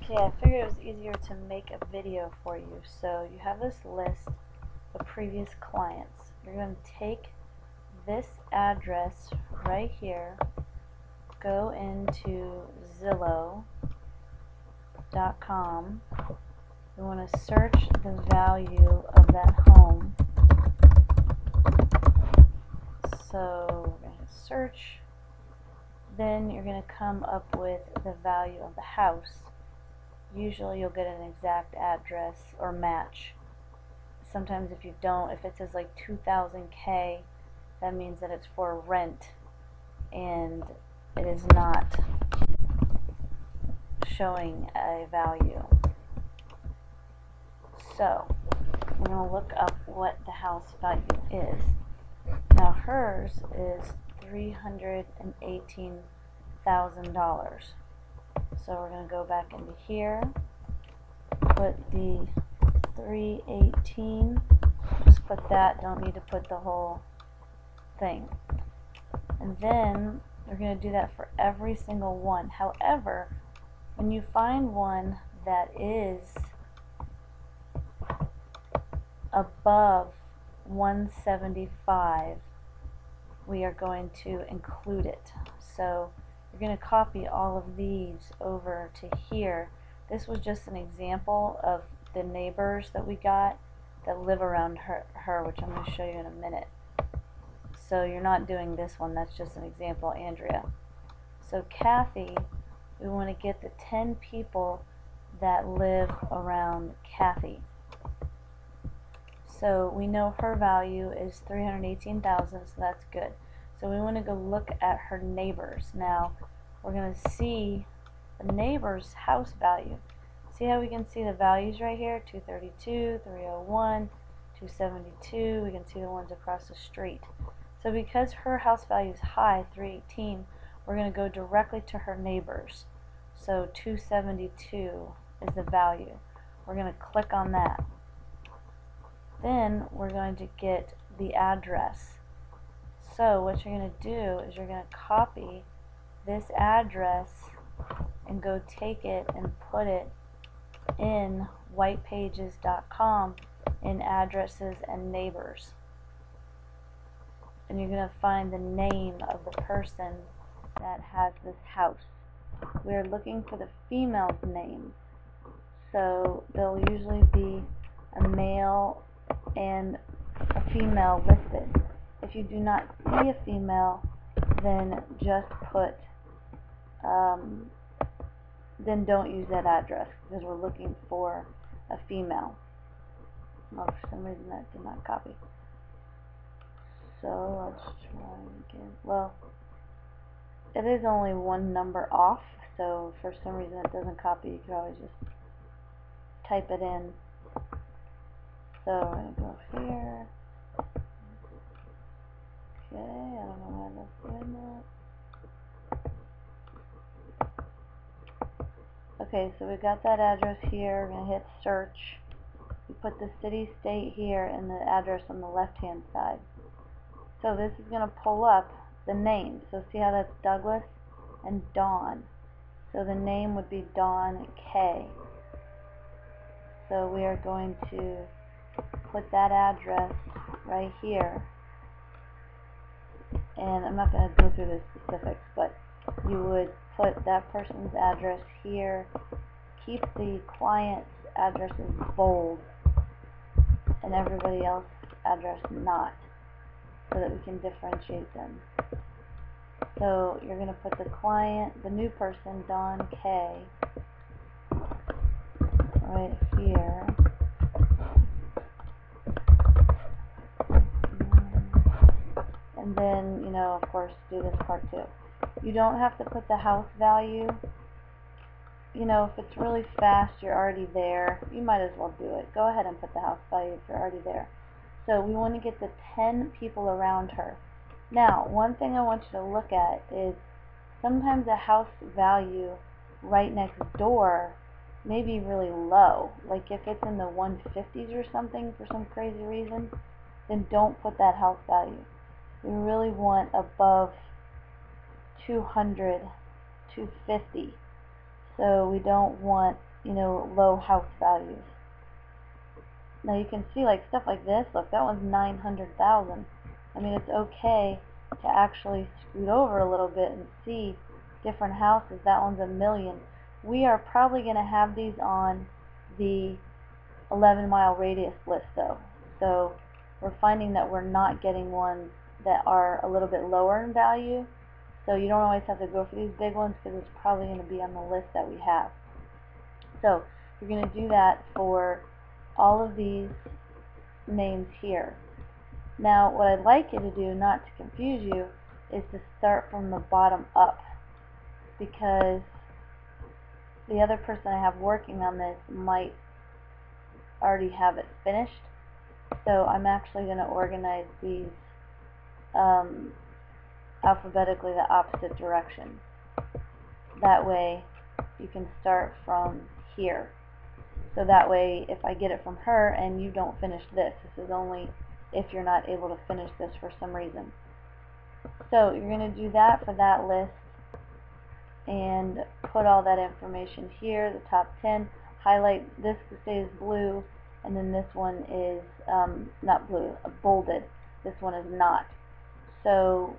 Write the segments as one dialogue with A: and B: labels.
A: Okay, I figured it was easier to make a video for you. So you have this list of previous clients. You're going to take this address right here, go into Zillow.com. You want to search the value of that home. So we're going to search. Then you're going to come up with the value of the house. Usually you'll get an exact address or match. Sometimes if you don't, if it says like 2000K, that means that it's for rent and it is not showing a value. So we're going to look up what the house value is. Now hers is $318,000. So we're going to go back into here, put the 318, just put that, don't need to put the whole thing. And then we're going to do that for every single one. However, when you find one that is above 175, we are going to include it. So you're going to copy all of these over to here. This was just an example of the neighbors that we got that live around her, which I'm going to show you in a minute. So you're not doing this one, that's just an example, Andrea. So Kathy, we want to get the 10 people that live around Kathy. So we know her value is $318,000, so that's good. So we want to go look at her neighbors. Now we're going to see the neighbor's house value. See how we can see the values right here? 232, 301, 272. We can see the ones across the street. So because her house value is high, 318, we're going to go directly to her neighbors. So 272 is the value. We're going to click on that. Then we're going to get the address. So what you're going to do is you're going to copy this address and go take it and put it in whitepages.com in addresses and neighbors. And you're going to find the name of the person that has this house. We are looking for the female's name. So there'll usually be a male and a female listed. If you do not see a female, then just put then don't use that address because we're looking for a female. Oh, for some reason that did not copy. So let's try again. Well, it is only one number off, so for some reason it doesn't copy. You can always just type it in. So we're going to go here. Okay, I don't know why that's doing that. Okay, so we got that address here. We're going to hit search. We put the city, state here, and the address on the left-hand side. So this is going to pull up the name. So see how that's Douglas and Dawn. So the name would be Dawn K. So we are going to put that address right here. And I'm not going to go through the specifics, but you would put that person's address here. Keep the client's addresses bold and everybody else's address not, so that we can differentiate them. So you're going to put the client, the new person, Dawn K, right here. And then, you know, of course, do this part too. You don't have to put the house value. You know, if it's really fast, you're already there, you might as well do it. Go ahead and put the house value if you're already there. So we want to get the 10 people around her. Now, one thing I want you to look at is sometimes a house value right next door may be really low. Like if it's in the 150s or something for some crazy reason, then don't put that house value. We really want above 200, 250. So we don't want low house values. Now you can see like stuff like this. Look, that one's 900,000. I mean, it's okay to actually scoot over a little bit and see different houses. That one's $1 million. We are probably going to have these on the 11-mile radius list though. So we're finding that we're not getting ones that are a little bit lower in value. So you don't always have to go for these big ones because it's probably going to be on the list that we have. So you're going to do that for all of these names here. Now what I'd like you to do, not to confuse you, is to start from the bottom up, because the other person I have working on this might already have it finished. So I'm actually going to organize these alphabetically the opposite direction. That way you can start from here. So that way if I get it from her and you don't finish this is only if you're not able to finish this for some reason. So you're going to do that for that list and put all that information here, the top 10, highlight this to say is blue, and then this one is not blue, bolded. This one is not. So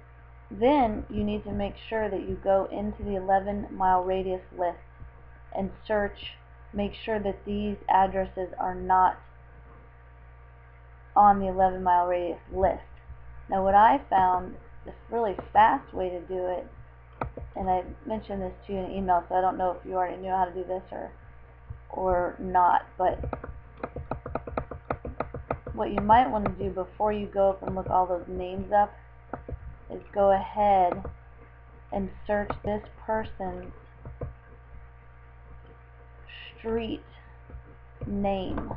A: then you need to make sure that you go into the 11-mile radius list and search, make sure that these addresses are not on the 11-mile radius list. Now what I found, this really fast way to do it, and I mentioned this to you in an email, so I don't know if you already knew how to do this or not, but what you might want to do before you go up and look all those names up is go ahead and search this person's street name.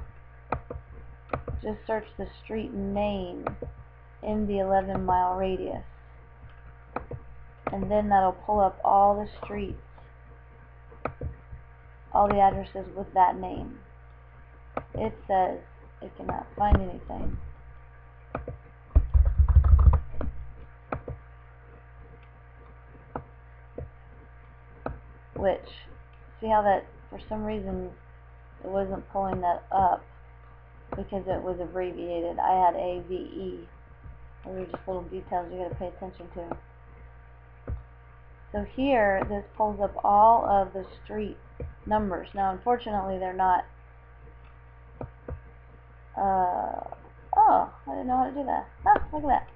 A: Just search the street name in the 11-mile radius, and then that'll pull up all the streets, all the addresses with that name. It says it cannot find anything. Which, see how that, for some reason, it wasn't pulling that up because it was abbreviated. I had AVE. Those are just little details you got to pay attention to. So here, this pulls up all of the street numbers. Now, unfortunately, they're not. Oh, I didn't know how to do that. Ah, look at that.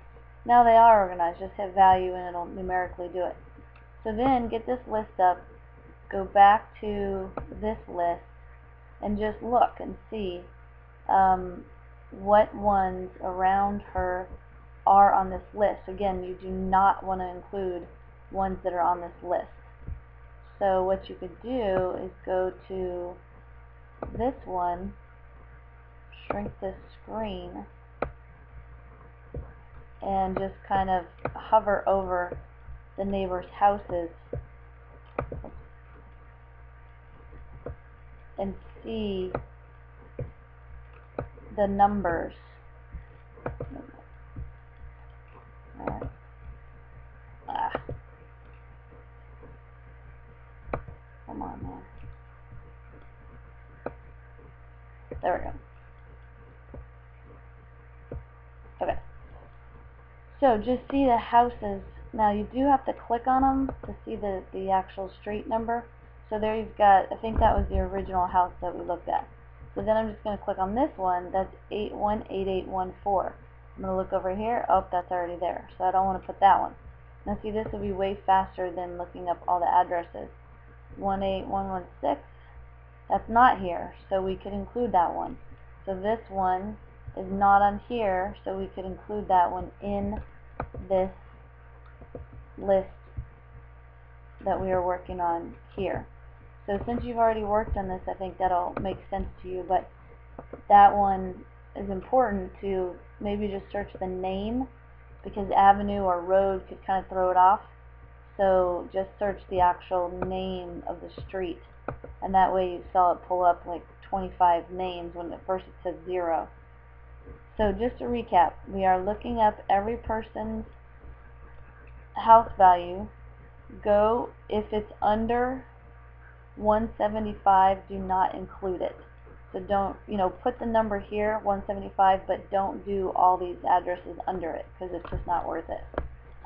A: Now they are organized. Just hit value and it'll numerically do it. So then, get this list up. Go back to this list and just look and see what ones around her are on this list. Again, you do not want to include ones that are on this list. So what you could do is go to this one, shrink this screen, and just kind of hover over the neighbors' houses and see the numbers. Alright. Come on, man. There we go. Okay. So just see the houses. Now you do have to click on them to see the actual street number. So there you've got, I think that was the original house that we looked at. So then I'm just going to click on this one. That's 818814. I'm going to look over here. Oh, that's already there. So I don't want to put that one. Now see, this will be way faster than looking up all the addresses. 18116. That's not here, so we could include that one. So this one is not on here, so we could include that one in this list that we are working on here. So since you've already worked on this, I think that'll make sense to you, but that one is important to maybe just search the name, because avenue or road could kind of throw it off. So just search the actual name of the street, and that way you saw it pull up like 25 names when at first it said 0. So just to recap, we are looking up every person's house value. Go, if it's under 175, do not include it. So don't, put the number here, 175, but don't do all these addresses under it, because it's just not worth it.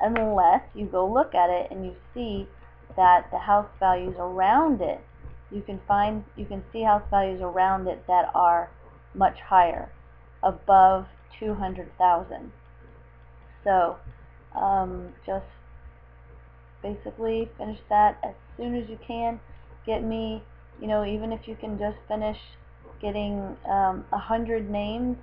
A: Unless you go look at it and you see that the house values around it, you can see house values around it that are much higher, above 200,000. So just basically finish that as soon as you can. Get me, even if you can just finish getting 100 names,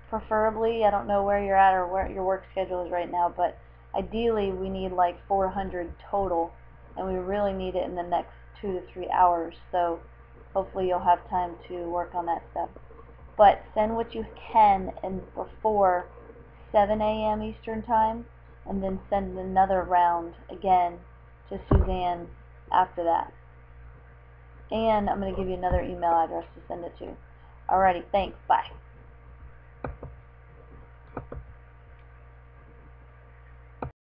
A: preferably. I don't know where you're at or where your work schedule is right now, but ideally we need like 400 total, and we really need it in the next 2 to 3 hours. So hopefully you'll have time to work on that stuff. But send what you can and before 7 a.m. Eastern time, and then send another round again to Suzanne after that. And I'm going to give you another email address to send it to. Alrighty, thanks, bye.